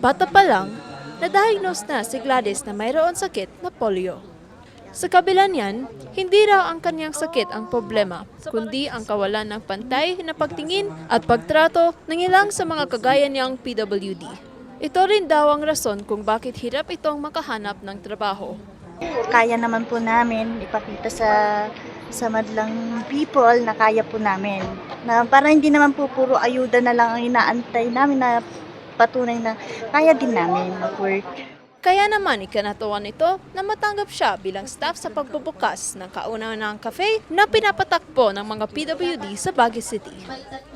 Bata pa lang, na-diagnose na si Gladys na mayroon sakit na polio. Sa kabila niyan, hindi raw ang kanyang sakit ang problema, kundi ang kawalan ng pantay na pagtingin at pagtrato ng ilang sa mga kagaya niyang PWD. Ito rin daw ang rason kung bakit hirap itong makahanap ng trabaho. Kaya naman po namin ipakita sa madlang people na kaya po namin. Na para hindi naman po puro ayuda na lang ang inaantay namin, na patunay na kaya din namin mag-work. Kaya naman ikinatuwa nito na matanggap siya bilang staff sa pagbubukas ng kauna-unahang cafe na pinapatakbo ng mga PWD sa Baguio City.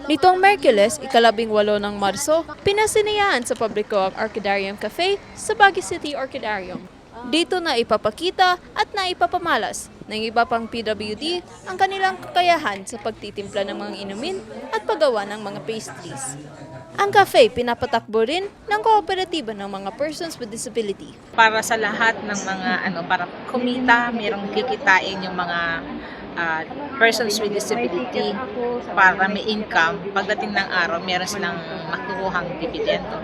Nitong Merkules, 18 ng Marso, pinasiniyahan sa publiko ang Orchidarium Cafe sa Baguio City Orchidarium. Dito na ipapakita at naipapamalas ng iba pang PWD ang kanilang kakayahan sa pagtitimpla ng mga inumin at paggawa ng mga pastries. Ang cafe pinapatakbo rin ng kooperatiba ng mga persons with disability. Para sa lahat ng mga para kumita, merong kikitain yung mga persons with disability para may income. Pagdating ng araw, meron silang makukuhang dividendo.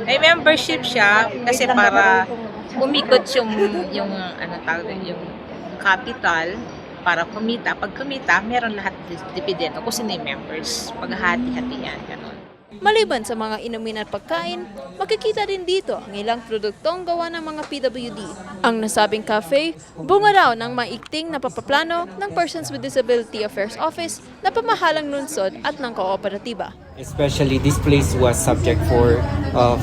May membership siya kasi para umikot yung capital para kumita. Pag kumita, meron lahat dividendo kung sino yung members. Paghahati-hatian, gano'n. Maliban sa mga inumin at pagkain, makikita din dito ang ilang produktong gawa ng mga PWD. Ang nasabing cafe, bunga raw ng maikting na papaplano ng Persons with Disability Affairs Office na pamahalang lungsod at ng kooperatiba. Especially this place was subject for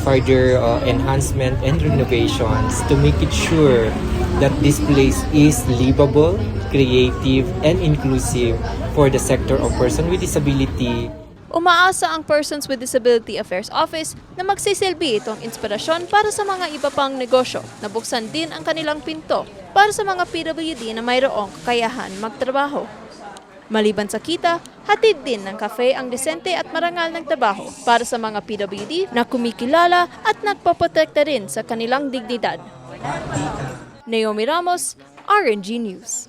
further enhancement and renovations to make it sure that this place is livable, creative, and inclusive for the sector of person with disability. Umaasa ang Persons with Disability Affairs Office na magsisilbi itong inspirasyon para sa mga iba pang negosyo na buksan din ang kanilang pinto para sa mga PWD na mayroong kakayahan magtrabaho. Maliban sa kita, hatid din ng cafe ang desente at marangal ng trabaho para sa mga PWD na kumikilala at nagpoprotekta rin sa kanilang dignidad. Naomi Ramos, RNG News.